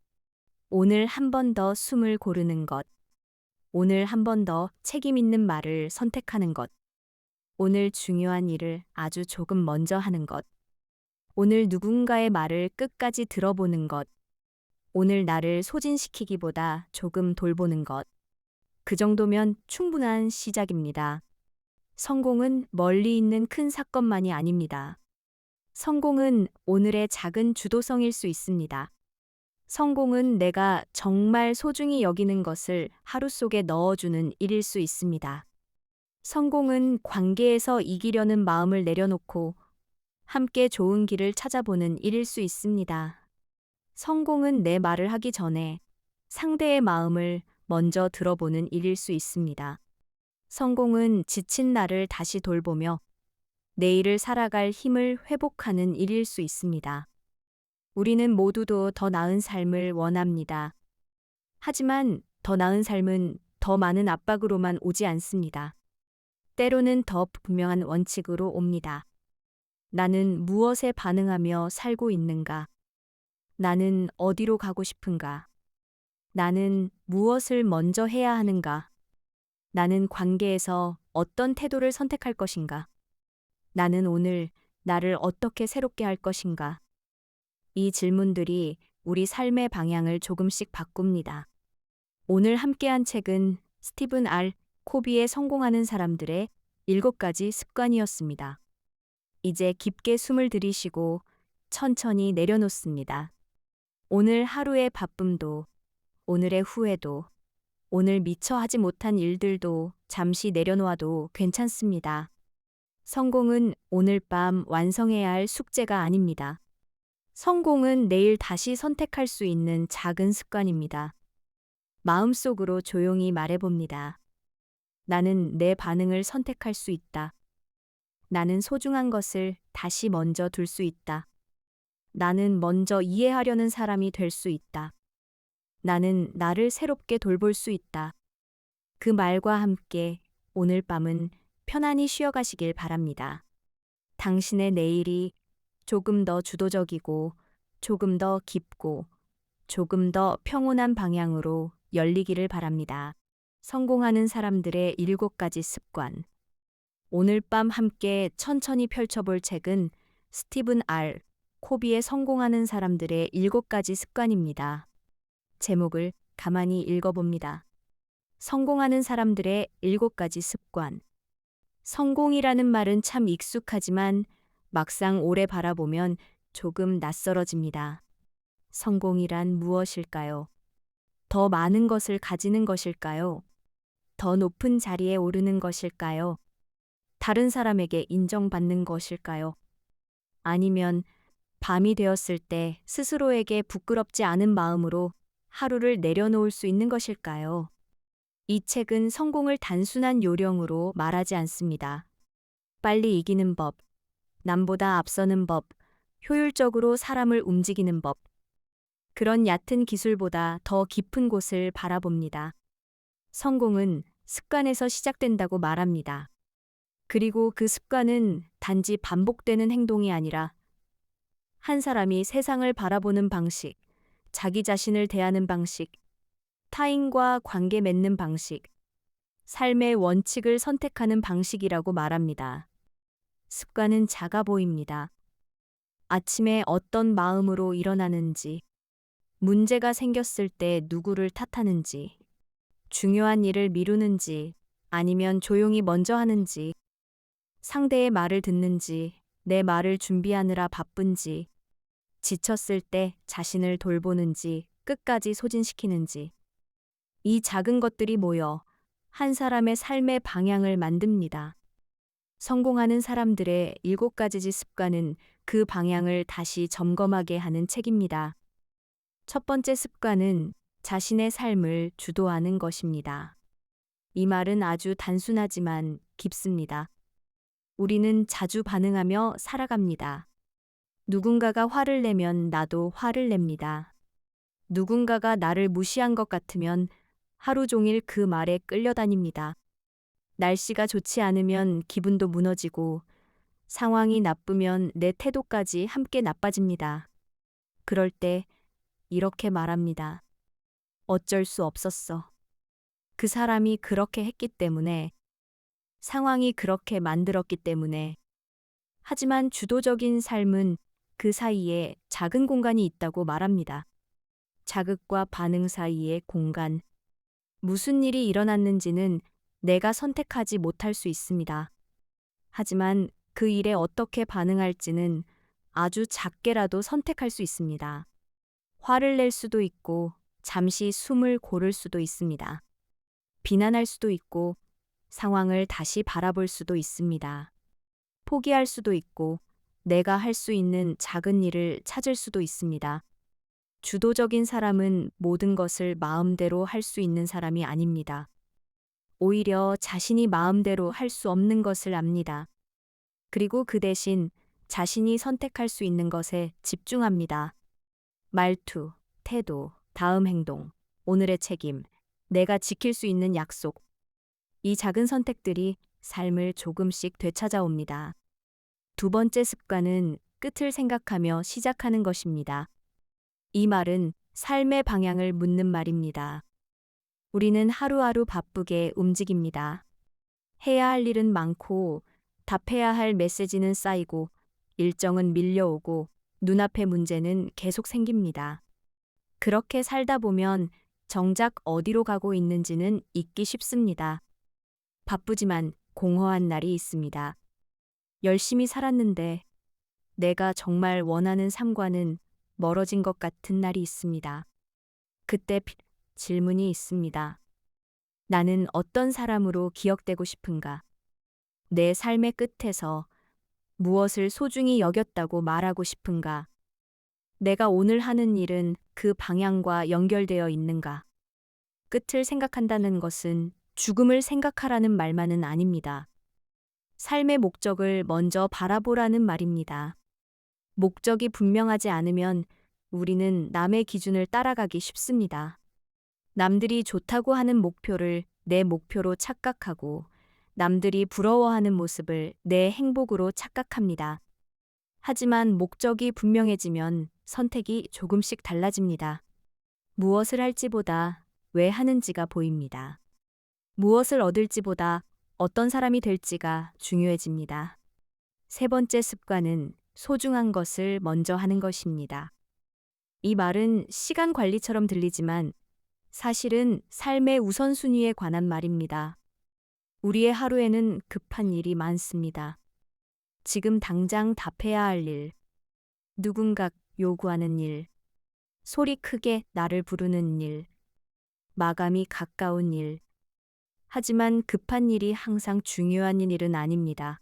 오늘 한 번 더 숨을 고르는 것. 오늘 한 번 더 책임 있는 말을 선택하는 것. 오늘 중요한 일을 아주 조금 먼저 하는 것. 오늘 누군가의 말을 끝까지 들어보는 것. 오늘 나를 소진시키기보다 조금 돌보는 것. 그 정도면 충분한 시작입니다. 성공은 멀리 있는 큰 사건만이 아닙니다. 성공은 오늘의 작은 주도성일 수 있습니다. 성공은 내가 정말 소중히 여기는 것을 하루 속에 넣어주는 일일 수 있습니다. 성공은 관계에서 이기려는 마음을 내려놓고 함께 좋은 길을 찾아보는 일일 수 있습니다. 성공은 내 말을 하기 전에 상대의 마음을 먼저 들어보는 일일 수 있습니다. 성공은 지친 나를 다시 돌보며 내일을 살아갈 힘을 회복하는 일일 수 있습니다. 우리는 모두도 더 나은 삶을 원합니다. 하지만 더 나은 삶은 더 많은 압박으로만 오지 않습니다. 때로는 더 분명한 원칙으로 옵니다. 나는 무엇에 반응하며 살고 있는가? 나는 어디로 가고 싶은가? 나는 무엇을 먼저 해야 하는가? 나는 관계에서 어떤 태도를 선택할 것인가? 나는 오늘 나를 어떻게 새롭게 할 것인가? 이 질문들이 우리 삶의 방향을 조금씩 바꿉니다. 오늘 함께한 책은 스티븐 R. 코비의 성공하는 사람들의 7가지 습관이었습니다. 이제 깊게 숨을 들이쉬고 천천히 내려놓습니다. 오늘 하루의 바쁨도, 오늘의 후회도, 오늘 미처 하지 못한 일들도 잠시 내려놓아도 괜찮습니다. 성공은 오늘 밤 완성해야 할 숙제가 아닙니다. 성공은 내일 다시 선택할 수 있는 작은 습관입니다. 마음속으로 조용히 말해봅니다. 나는 내 반응을 선택할 수 있다. 나는 소중한 것을 다시 먼저 둘 수 있다. 나는 먼저 이해하려는 사람이 될 수 있다. 나는 나를 새롭게 돌볼 수 있다. 그 말과 함께 오늘 밤은 편안히 쉬어가시길 바랍니다. 당신의 내일이 조금 더 주도적이고 조금 더 깊고 조금 더 평온한 방향으로 열리기를 바랍니다. 성공하는 사람들의 7가지 습관. 오늘 밤 함께 천천히 펼쳐볼 책은 스티븐 R. 코비의 성공하는 사람들의 7가지 습관입니다. 제목을 가만히 읽어봅니다. 성공하는 사람들의 7가지 습관. 성공이라는 말은 참 익숙하지만 막상 오래 바라보면 조금 낯설어집니다. 성공이란 무엇일까요? 더 많은 것을 가지는 것일까요? 더 높은 자리에 오르는 것일까요? 다른 사람에게 인정받는 것일까요? 아니면 밤이 되었을 때 스스로에게 부끄럽지 않은 마음으로 하루를 내려놓을 수 있는 것일까요? 이 책은 성공을 단순한 요령으로 말하지 않습니다. 빨리 이기는 법, 남보다 앞서는 법, 효율적으로 사람을 움직이는 법. 그런 얕은 기술보다 더 깊은 곳을 바라봅니다. 성공은 습관에서 시작된다고 말합니다. 그리고 그 습관은 단지 반복되는 행동이 아니라 한 사람이 세상을 바라보는 방식, 자기 자신을 대하는 방식, 타인과 관계 맺는 방식, 삶의 원칙을 선택하는 방식이라고 말합니다. 습관은 작아 보입니다. 아침에 어떤 마음으로 일어나는지, 문제가 생겼을 때 누구를 탓하는지, 중요한 일을 미루는지, 아니면 조용히 먼저 하는지, 상대의 말을 듣는지, 내 말을 준비하느라 바쁜지, 지쳤을 때 자신을 돌보는지, 끝까지 소진시키는지. 이 작은 것들이 모여 한 사람의 삶의 방향을 만듭니다. 성공하는 사람들의 7가지 습관은 그 방향을 다시 점검하게 하는 책입니다. 첫 번째 습관은 자신의 삶을 주도하는 것입니다. 이 말은 아주 단순하지만 깊습니다. 우리는 자주 반응하며 살아갑니다. 누군가가 화를 내면 나도 화를 냅니다. 누군가가 나를 무시한 것 같으면 하루 종일 그 말에 끌려다닙니다. 날씨가 좋지 않으면 기분도 무너지고 상황이 나쁘면 내 태도까지 함께 나빠집니다. 그럴 때 이렇게 말합니다. 어쩔 수 없었어. 그 사람이 그렇게 했기 때문에, 상황이 그렇게 만들었기 때문에. 하지만 주도적인 삶은 그 사이에 작은 공간이 있다고 말합니다. 자극과 반응 사이의 공간. 무슨 일이 일어났는지는 내가 선택하지 못할 수 있습니다. 하지만 그 일에 어떻게 반응할지는 아주 작게라도 선택할 수 있습니다. 화를 낼 수도 있고, 잠시 숨을 고를 수도 있습니다. 비난할 수도 있고, 상황을 다시 바라볼 수도 있습니다. 포기할 수도 있고, 내가 할 수 있는 작은 일을 찾을 수도 있습니다. 주도적인 사람은 모든 것을 마음대로 할 수 있는 사람이 아닙니다. 오히려 자신이 마음대로 할 수 없는 것을 압니다. 그리고 그 대신 자신이 선택할 수 있는 것에 집중합니다. 말투, 태도, 다음 행동, 오늘의 책임, 내가 지킬 수 있는 약속. 이 작은 선택들이 삶을 조금씩 되찾아옵니다. 두 번째 습관은 끝을 생각하며 시작하는 것입니다. 이 말은 삶의 방향을 묻는 말입니다. 우리는 하루하루 바쁘게 움직입니다. 해야 할 일은 많고, 답해야 할 메시지는 쌓이고, 일정은 밀려오고, 눈앞의 문제는 계속 생깁니다. 그렇게 살다 보면 정작 어디로 가고 있는지는 잊기 쉽습니다. 바쁘지만 공허한 날이 있습니다. 열심히 살았는데 내가 정말 원하는 삶과는 멀어진 것 같은 날이 있습니다. 그때 질문이 있습니다. 나는 어떤 사람으로 기억되고 싶은가? 내 삶의 끝에서 무엇을 소중히 여겼다고 말하고 싶은가? 내가 오늘 하는 일은 그 방향과 연결되어 있는가? 끝을 생각한다는 것은 죽음을 생각하라는 말만은 아닙니다. 삶의 목적을 먼저 바라보라는 말입니다. 목적이 분명하지 않으면 우리는 남의 기준을 따라가기 쉽습니다. 남들이 좋다고 하는 목표를 내 목표로 착각하고 남들이 부러워하는 모습을 내 행복으로 착각합니다. 하지만 목적이 분명해지면 선택이 조금씩 달라집니다. 무엇을 할지보다 왜 하는지가 보입니다. 무엇을 얻을지보다 어떤 사람이 될지가 중요해집니다. 세 번째 습관은 소중한 것을 먼저 하는 것입니다. 이 말은 시간 관리처럼 들리지만 사실은 삶의 우선순위에 관한 말입니다. 우리의 하루에는 급한 일이 많습니다. 지금 당장 답해야 할 일, 누군가 요구하는 일, 소리 크게 나를 부르는 일, 마감이 가까운 일. 하지만 급한 일이 항상 중요한 일은 아닙니다.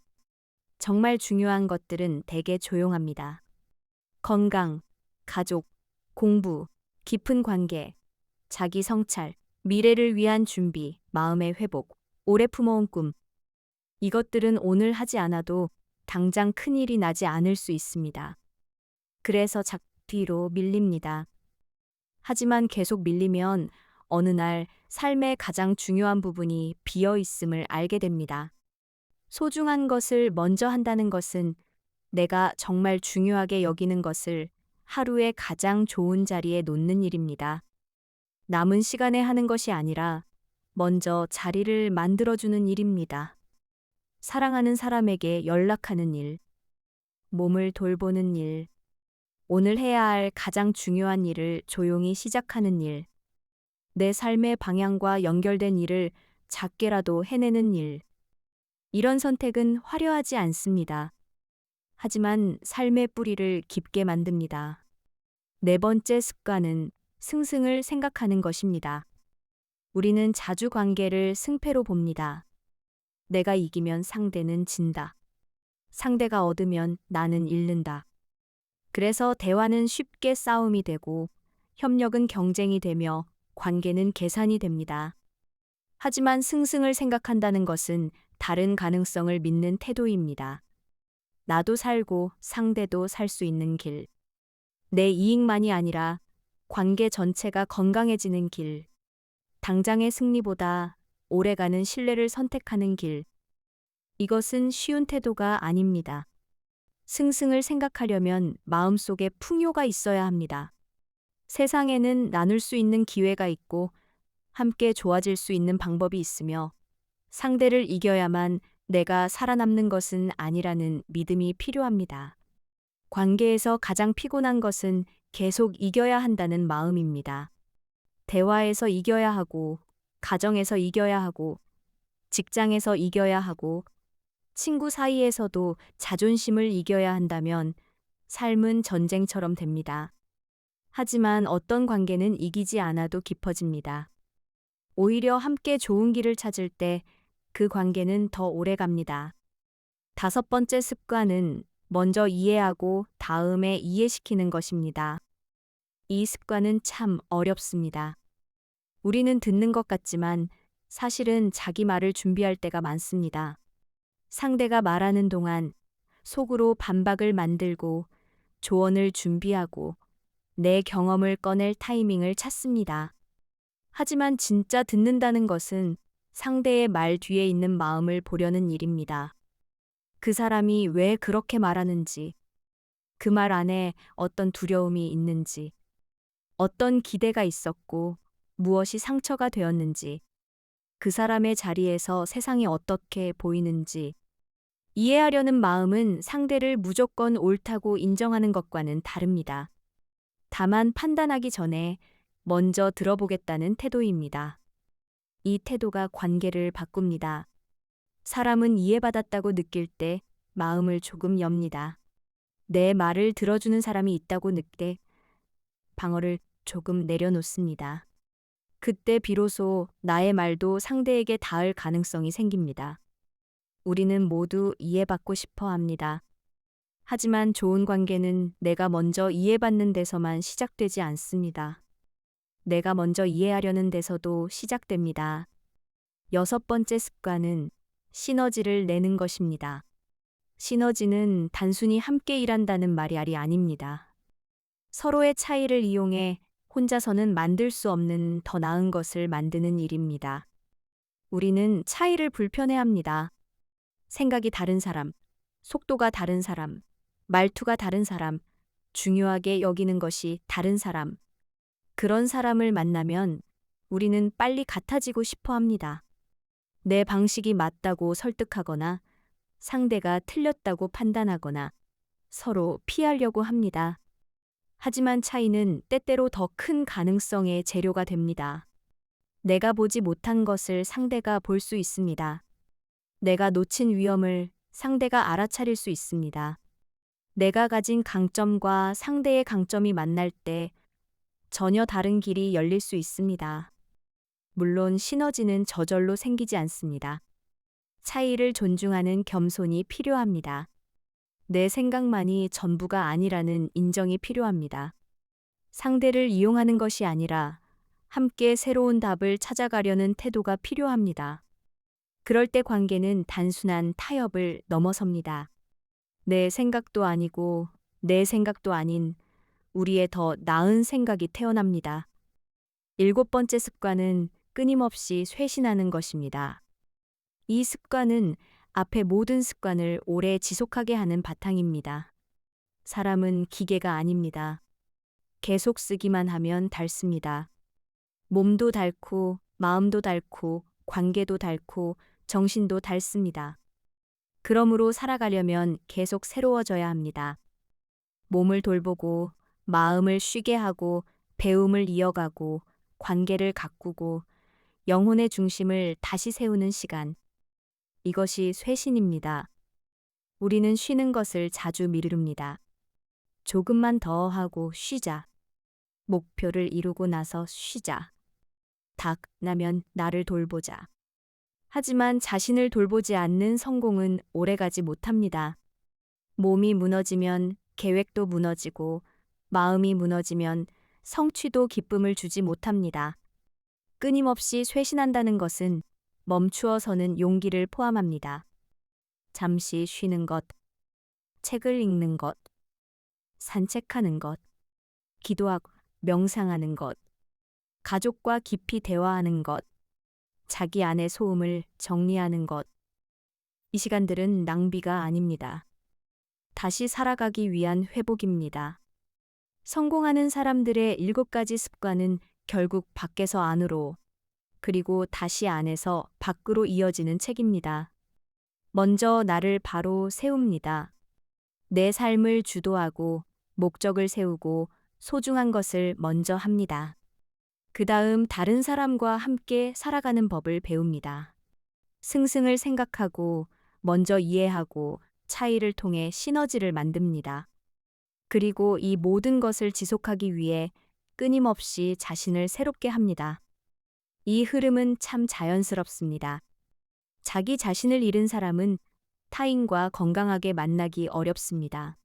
정말 중요한 것들은 대개 조용합니다. 건강, 가족, 공부, 깊은 관계, 자기 성찰, 미래를 위한 준비, 마음의 회복, 오래 품어온 꿈. 이것들은 오늘 하지 않아도 당장 큰일이 나지 않을 수 있습니다. 그래서 뒤로 밀립니다. 하지만 계속 밀리면 어느 날 삶의 가장 중요한 부분이 비어 있음을 알게 됩니다. 소중한 것을 먼저 한다는 것은 내가 정말 중요하게 여기는 것을 하루의 가장 좋은 자리에 놓는 일입니다. 남은 시간에 하는 것이 아니라 먼저 자리를 만들어주는 일입니다. 사랑하는 사람에게 연락하는 일, 몸을 돌보는 일, 오늘 해야 할 가장 중요한 일을 조용히 시작하는 일, 내 삶의 방향과 연결된 일을 작게라도 해내는 일. 이런 선택은 화려하지 않습니다. 하지만 삶의 뿌리를 깊게 만듭니다. 네 번째 습관은 승승을 생각하는 것입니다. 우리는 자주 관계를 승패로 봅니다. 내가 이기면 상대는 진다. 상대가 얻으면 나는 잃는다. 그래서 대화는 쉽게 싸움이 되고 협력은 경쟁이 되며 관계는 계산이 됩니다. 하지만 승승을 생각한다는 것은 다른 가능성을 믿는 태도입니다. 나도 살고 상대도 살 수 있는 길. 내 이익만이 아니라 관계 전체가 건강해지는 길. 당장의 승리보다 오래가는 신뢰를 선택하는 길. 이것은 쉬운 태도가 아닙니다. 승승을 생각하려면 마음속에 풍요가 있어야 합니다. 세상에는 나눌 수 있는 기회가 있고 함께 좋아질 수 있는 방법이 있으며 상대를 이겨야만 내가 살아남는 것은 아니라는 믿음이 필요합니다. 관계에서 가장 피곤한 것은 계속 이겨야 한다는 마음입니다. 대화에서 이겨야 하고, 가정에서 이겨야 하고, 직장에서 이겨야 하고, 친구 사이에서도 자존심을 이겨야 한다면 삶은 전쟁처럼 됩니다. 하지만 어떤 관계는 이기지 않아도 깊어집니다. 오히려 함께 좋은 길을 찾을 때 그 관계는 더 오래 갑니다. 다섯 번째 습관은 먼저 이해하고 다음에 이해시키는 것입니다. 이 습관은 참 어렵습니다. 우리는 듣는 것 같지만 사실은 자기 말을 준비할 때가 많습니다. 상대가 말하는 동안 속으로 반박을 만들고 조언을 준비하고 내 경험을 꺼낼 타이밍을 찾습니다. 하지만 진짜 듣는다는 것은 상대의 말 뒤에 있는 마음을 보려는 일입니다. 그 사람이 왜 그렇게 말하는지, 그 말 안에 어떤 두려움이 있는지, 어떤 기대가 있었고 무엇이 상처가 되었는지, 그 사람의 자리에서 세상이 어떻게 보이는지, 이해하려는 마음은 상대를 무조건 옳다고 인정하는 것과는 다릅니다. 다만 판단하기 전에 먼저 들어보겠다는 태도입니다. 이 태도가 관계를 바꿉니다. 사람은 이해받았다고 느낄 때 마음을 조금 엽니다. 내 말을 들어주는 사람이 있다고 느낄 때 방어를 조금 내려놓습니다. 그때 비로소 나의 말도 상대에게 닿을 가능성이 생깁니다. 우리는 모두 이해받고 싶어 합니다. 하지만 좋은 관계는 내가 먼저 이해받는 데서만 시작되지 않습니다. 내가 먼저 이해하려는 데서도 시작됩니다. 여섯 번째 습관은 시너지를 내는 것입니다. 시너지는 단순히 함께 일한다는 말이 아닙니다. 서로의 차이를 이용해 혼자서는 만들 수 없는 더 나은 것을 만드는 일입니다. 우리는 차이를 불편해합니다. 생각이 다른 사람, 속도가 다른 사람, 말투가 다른 사람, 중요하게 여기는 것이 다른 사람. 그런 사람을 만나면 우리는 빨리 같아지고 싶어 합니다. 내 방식이 맞다고 설득하거나 상대가 틀렸다고 판단하거나 서로 피하려고 합니다. 하지만 차이는 때때로 더 큰 가능성의 재료가 됩니다. 내가 보지 못한 것을 상대가 볼 수 있습니다. 내가 놓친 위험을 상대가 알아차릴 수 있습니다. 내가 가진 강점과 상대의 강점이 만날 때 전혀 다른 길이 열릴 수 있습니다. 물론 시너지는 저절로 생기지 않습니다. 차이를 존중하는 겸손이 필요합니다. 내 생각만이 전부가 아니라는 인정이 필요합니다. 상대를 이용하는 것이 아니라 함께 새로운 답을 찾아가려는 태도가 필요합니다. 그럴 때 관계는 단순한 타협을 넘어섭니다. 내 생각도 아니고 내 생각도 아닌 우리의 더 나은 생각이 태어납니다. 일곱 번째 습관은 끊임없이 쇄신하는 것입니다. 이 습관은 앞의 모든 습관을 오래 지속하게 하는 바탕입니다. 사람은 기계가 아닙니다. 계속 쓰기만 하면 닳습니다. 몸도 닳고, 마음도 닳고, 관계도 닳고, 정신도 닳습니다. 그러므로 살아가려면 계속 새로워져야 합니다. 몸을 돌보고, 마음을 쉬게 하고, 배움을 이어가고, 관계를 가꾸고, 영혼의 중심을 다시 세우는 시간. 이것이 쇄신입니다. 우리는 쉬는 것을 자주 미룹니다. 조금만 더 하고 쉬자. 목표를 이루고 나서 쉬자. 닭 나면 나를 돌보자. 하지만 자신을 돌보지 않는 성공은 오래가지 못합니다. 몸이 무너지면 계획도 무너지고, 마음이 무너지면 성취도 기쁨을 주지 못합니다. 끊임없이 쇄신한다는 것은 멈추어서는 용기를 포함합니다. 잠시 쉬는 것, 책을 읽는 것, 산책하는 것, 기도하고 명상하는 것, 가족과 깊이 대화하는 것, 자기 안의 소음을 정리하는 것. 이 시간들은 낭비가 아닙니다. 다시 살아가기 위한 회복입니다. 성공하는 사람들의 7가지 습관은 결국 밖에서 안으로, 그리고 다시 안에서 밖으로 이어지는 책입니다. 먼저 나를 바로 세웁니다. 내 삶을 주도하고, 목적을 세우고, 소중한 것을 먼저 합니다. 그 다음 다른 사람과 함께 살아가는 법을 배웁니다. 승승을 생각하고, 먼저 이해하고, 차이를 통해 시너지를 만듭니다. 그리고 이 모든 것을 지속하기 위해 끊임없이 자신을 새롭게 합니다. 이 흐름은 참 자연스럽습니다. 자기 자신을 잃은 사람은 타인과 건강하게 만나기 어렵습니다.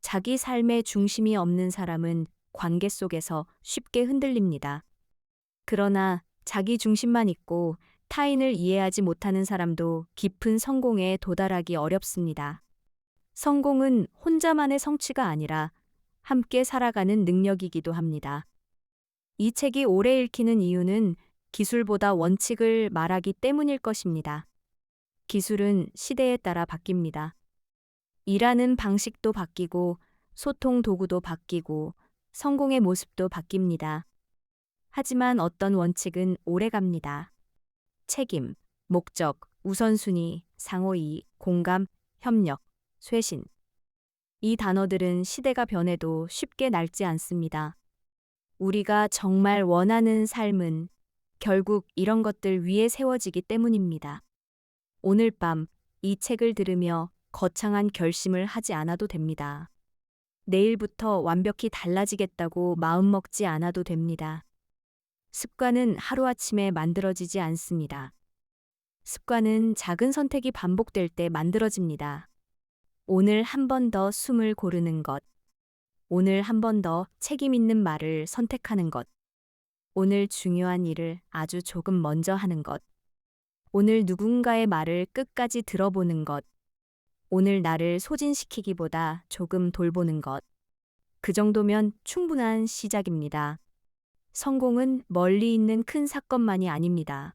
자기 삶의 중심이 없는 사람은 관계 속에서 쉽게 흔들립니다. 그러나 자기 중심만 있고 타인을 이해하지 못하는 사람도 깊은 성공에 도달하기 어렵습니다. 성공은 혼자만의 성취가 아니라 함께 살아가는 능력이기도 합니다. 이 책이 오래 읽히는 이유는 기술보다 원칙을 말하기 때문일 것입니다. 기술은 시대에 따라 바뀝니다. 일하는 방식도 바뀌고, 소통 도구도 바뀌고, 성공의 모습도 바뀝니다. 하지만 어떤 원칙은 오래갑니다. 책임, 목적, 우선순위, 상호이익, 공감, 협력, 쇄신. 이 단어들은 시대가 변해도 쉽게 낡지 않습니다. 우리가 정말 원하는 삶은 결국 이런 것들 위에 세워지기 때문입니다. 오늘 밤 이 책을 들으며 거창한 결심을 하지 않아도 됩니다. 내일부터 완벽히 달라지겠다고 마음먹지 않아도 됩니다. 습관은 하루아침에 만들어지지 않습니다. 습관은 작은 선택이 반복될 때 만들어집니다. 오늘 한 번 더 숨을 고르는 것. 오늘 한 번 더 책임 있는 말을 선택하는 것. 오늘 중요한 일을 아주 조금 먼저 하는 것. 오늘 누군가의 말을 끝까지 들어보는 것. 오늘 나를 소진시키기보다 조금 돌보는 것. 그 정도면 충분한 시작입니다. 성공은 멀리 있는 큰 사건만이 아닙니다.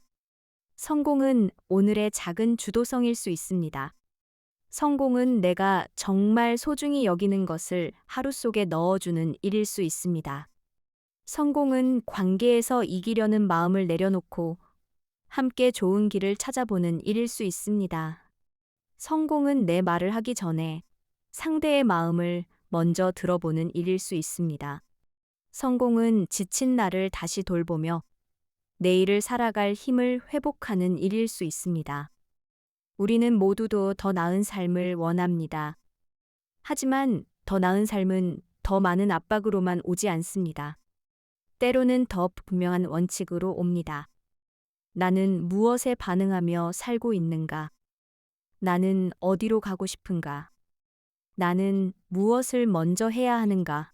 성공은 오늘의 작은 주도성일 수 있습니다. 성공은 내가 정말 소중히 여기는 것을 하루 속에 넣어주는 일일 수 있습니다. 성공은 관계에서 이기려는 마음을 내려놓고 함께 좋은 길을 찾아보는 일일 수 있습니다. 성공은 내 말을 하기 전에 상대의 마음을 먼저 들어보는 일일 수 있습니다. 성공은 지친 나를 다시 돌보며 내일을 살아갈 힘을 회복하는 일일 수 있습니다. 우리는 모두도 더 나은 삶을 원합니다. 하지만 더 나은 삶은 더 많은 압박으로만 오지 않습니다. 때로는 더 분명한 원칙으로 옵니다. 나는 무엇에 반응하며 살고 있는가? 나는 어디로 가고 싶은가? 나는 무엇을 먼저 해야 하는가?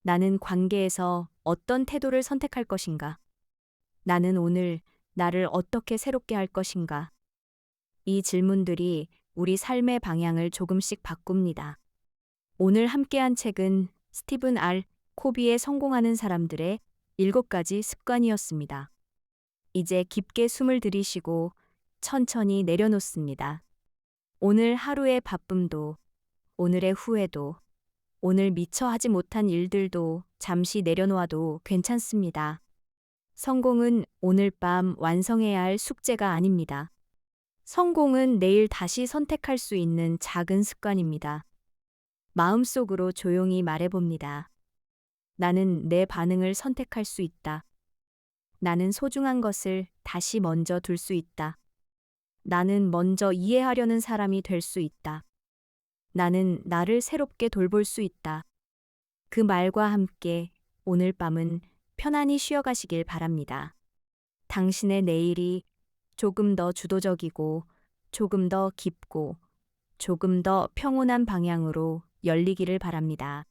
나는 관계에서 어떤 태도를 선택할 것인가? 나는 오늘 나를 어떻게 새롭게 할 것인가? 이 질문들이 우리 삶의 방향을 조금씩 바꿉니다. 오늘 함께한 책은 스티븐 R. 코비의 성공하는 사람들의 7가지 습관이었습니다. 이제 깊게 숨을 들이쉬고 천천히 내려놓습니다. 오늘 하루의 바쁨도, 오늘의 후회도, 오늘 미처 하지 못한 일들도 잠시 내려놓아도 괜찮습니다. 성공은 오늘 밤 완성해야 할 숙제가 아닙니다. 성공은 내일 다시 선택할 수 있는 작은 습관입니다. 마음속으로 조용히 말해봅니다. 나는 내 반응을 선택할 수 있다. 나는 소중한 것을 다시 먼저 둘 수 있다. 나는 먼저 이해하려는 사람이 될 수 있다. 나는 나를 새롭게 돌볼 수 있다. 그 말과 함께 오늘 밤은 편안히 쉬어가시길 바랍니다. 당신의 내일이 조금 더 주도적이고 조금 더 깊고 조금 더 평온한 방향으로 열리기를 바랍니다.